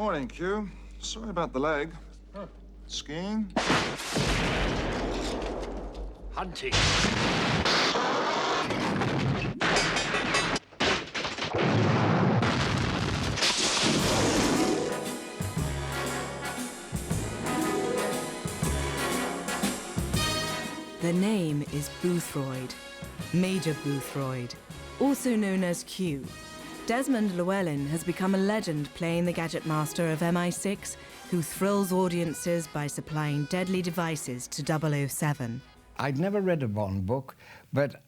Morning, Q. Sorry about the leg. Skiing? Hunting. The name is Boothroyd, Major Boothroyd, also known as Q. Desmond Llewellyn has become a legend playing the Gadget Master of MI6, who thrills audiences by supplying deadly devices to 007. I'd never read a Bond book, but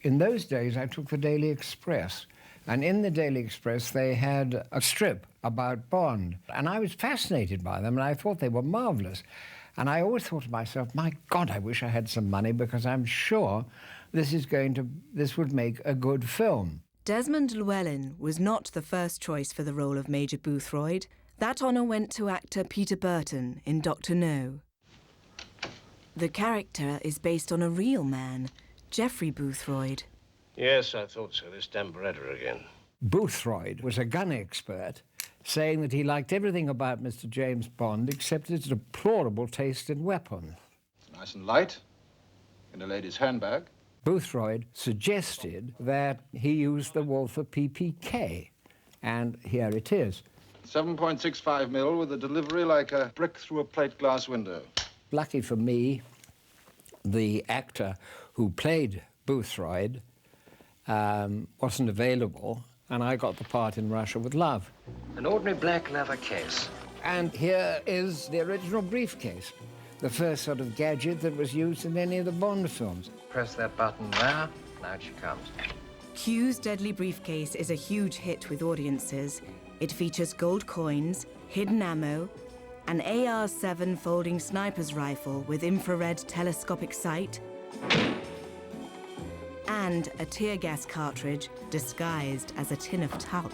in those days I took the Daily Express. And in the Daily Express they had a strip about Bond. And I was fascinated by them, and I thought they were marvelous. And I always thought to myself, my God, I wish I had some money, because I'm sure this would make a good film. Desmond Llewellyn was not the first choice for the role of Major Boothroyd. That honour went to actor Peter Burton in Dr. No. The character is based on a real man, Geoffrey Boothroyd. Yes, I thought so. This damn Beretta again. Boothroyd was a gun expert, saying that he liked everything about Mr. James Bond except his deplorable taste in weapons. Nice and light, in a lady's handbag. Boothroyd suggested that he use the Walther PPK, and here it is. 7.65 mil with a delivery like a brick through a plate glass window. Lucky for me, the actor who played Boothroyd wasn't available, and I got the part in Russia with Love. An ordinary black leather case. And here is the original briefcase, the first sort of gadget that was used in any of the Bond films. Press that button there. Now she comes. Q's deadly briefcase is a huge hit with audiences. It features gold coins, hidden ammo, an AR-7 folding sniper's rifle with infrared telescopic sight, and a tear gas cartridge disguised as a tin of talc.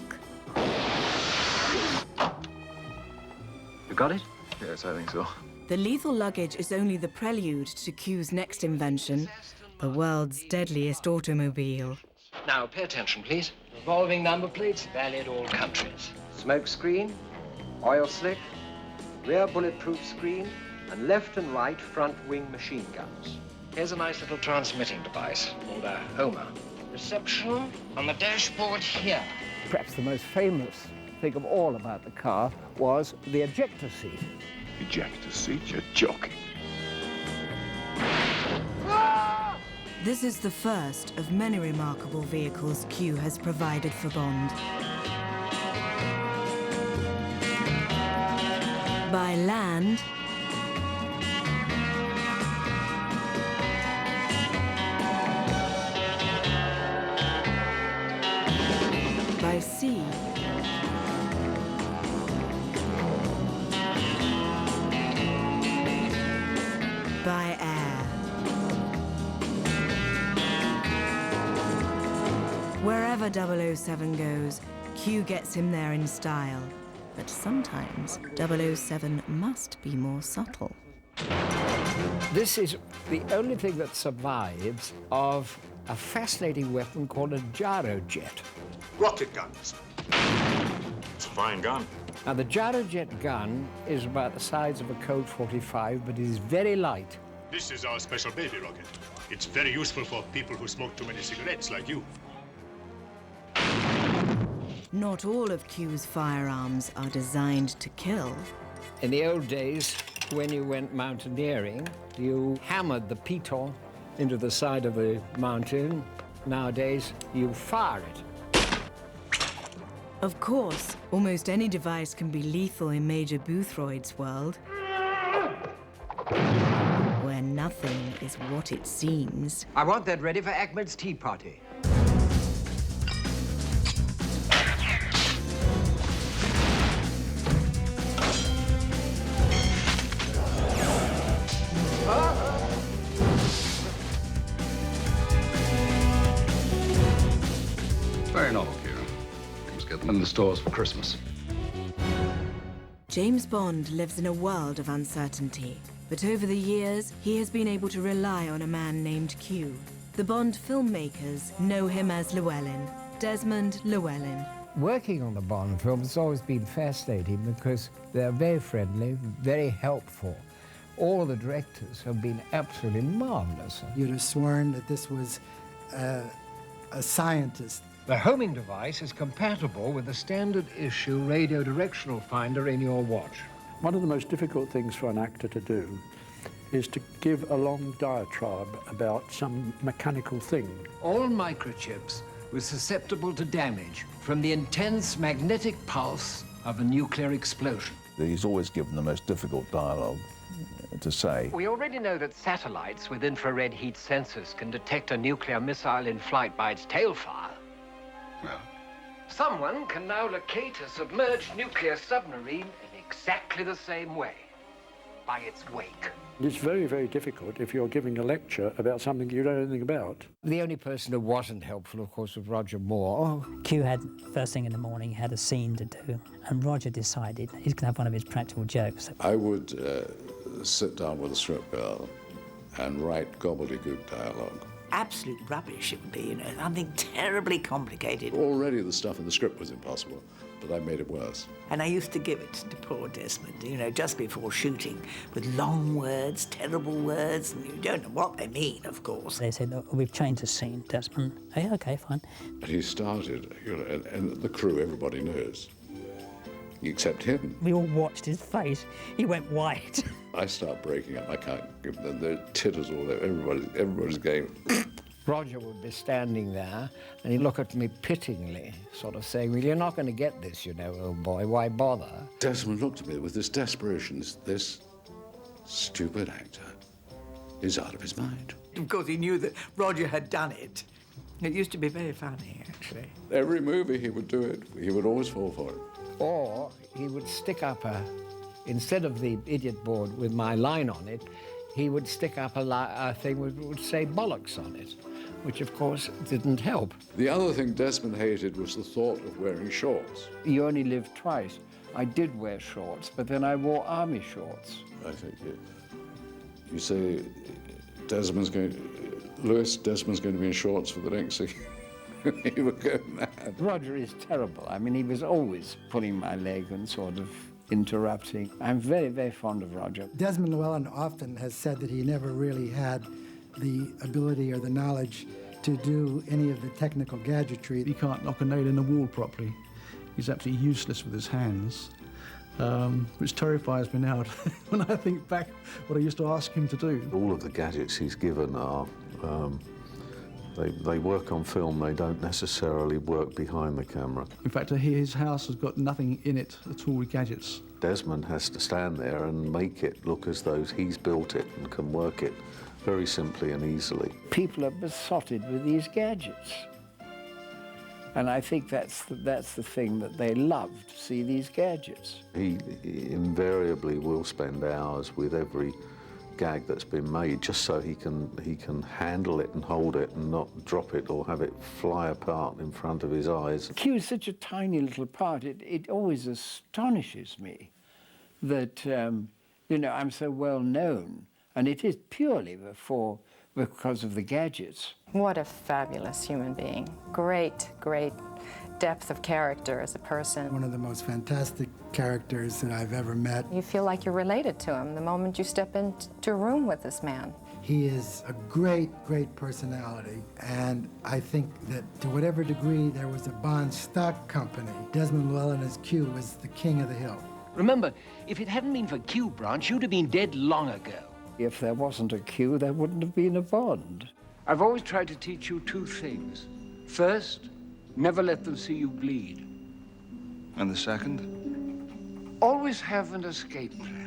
You got it? Yes, I think so. The lethal luggage is only the prelude to Q's next invention, the world's deadliest automobile. Now, pay attention, please. Revolving number plates, valid all countries. Smoke screen, oil slick, rear bulletproof screen, and left and right front wing machine guns. Here's a nice little transmitting device called a Homer. Reception on the dashboard here. Perhaps the most famous thing of all about the car was the ejector seat. Ejector seat? You're joking. This is the first of many remarkable vehicles Q has provided for Bond. By land, by sea, by air. Wherever 007 goes, Q gets him there in style. But sometimes 007 must be more subtle. This is the only thing that survives of a fascinating weapon called a gyrojet. Rocket guns. It's a fine gun. Now, the gyrojet gun is about the size of a Colt 45, but it is very light. This is our special baby rocket. It's very useful for people who smoke too many cigarettes like you. Not all of Q's firearms are designed to kill. In the old days, when you went mountaineering, you hammered the piton into the side of a mountain. Nowadays, you fire it. Of course, almost any device can be lethal in Major Boothroyd's world, where nothing is what it seems. I want that ready for Ahmed's tea party. Very novel, Q. Must get them in the stores for Christmas. James Bond lives in a world of uncertainty, but over the years, he has been able to rely on a man named Q. The Bond filmmakers know him as Llewellyn, Desmond Llewellyn. Working on the Bond film has always been fascinating because they're very friendly, very helpful. All the directors have been absolutely marvelous. You'd have sworn that this was a scientist. The homing device is compatible with the standard issue radio directional finder in your watch. One of the most difficult things for an actor to do is to give a long diatribe about some mechanical thing. All microchips were susceptible to damage from the intense magnetic pulse of a nuclear explosion. He's always given the most difficult dialogue to say. We already know that satellites with infrared heat sensors can detect a nuclear missile in flight by its tail fire. Well? Someone can now locate a submerged nuclear submarine in exactly the same way, by its wake. It's very, very difficult if you're giving a lecture about something you don't know anything about. The only person who wasn't helpful, of course, was Roger Moore. Q had, first thing in the morning, had a scene to do, and Roger decided he's going to have one of his practical jokes. I would sit down with a script girl and write gobbledygook dialogue. Absolute rubbish it would be, you know, something terribly complicated. Already the stuff in the script was impossible, but I made it worse. And I used to give it to poor Desmond, you know, just before shooting, with long words, terrible words, and you don't know what they mean, of course. They said, "Look, we've changed the scene, Desmond." Hey, okay, fine. But he started, you know, and the crew, everybody knows, except him. We all watched his face. He went white. I start breaking up. I can't give them the titters all over. Everybody's going. Roger would be standing there, and he'd look at me pityingly, sort of saying, "Well, you're not going to get this, you know, old boy. Why bother?" Desmond looked at me with this desperation. This stupid actor is out of his mind. Of course, he knew that Roger had done it. It used to be very funny, actually. Every movie he would do it, he would always fall for it. Or he would stick up instead of the idiot board with my line on it, he would stick up a thing that would say bollocks on it, which of course didn't help. The other thing Desmond hated was the thought of wearing shorts. You only live twice. I did wear shorts, but then I wore army shorts. I think you say Desmond's going to be in shorts for the next thing. He would go mad. Roger is terrible. I mean, he was always pulling my leg and sort of interrupting. I'm very, very fond of Roger. Desmond Llewellyn often has said that he never really had the ability or the knowledge to do any of the technical gadgetry. He can't knock a nail in the wall properly. He's absolutely useless with his hands, which terrifies me now when I think back what I used to ask him to do. All of the gadgets he's given are, they work on film, they don't necessarily work behind the camera. In fact, his house has got nothing in it at all with gadgets. Desmond has to stand there and make it look as though he's built it and can work it very simply and easily. People are besotted with these gadgets. And I think that's the thing that they love, to see these gadgets. He invariably will spend hours with every gag that's been made just so he can handle it and hold it and not drop it or have it fly apart in front of his eyes. Q is such a tiny little part. It always astonishes me that, you know, I'm so well known. And it is purely because of the gadgets. What a fabulous human being. Great, great depth of character as a person. One of the most fantastic characters that I've ever met. You feel like you're related to him the moment you step into a room with this man. He is a great, great personality, and I think that to whatever degree there was a Bond stock company, Desmond Llewellyn as Q was the king of the hill. Remember, if it hadn't been for Q Branch, you'd have been dead long ago. If there wasn't a Q, there wouldn't have been a Bond. I've always tried to teach you two things. First, never let them see you bleed. And the second? Always have an escape plan.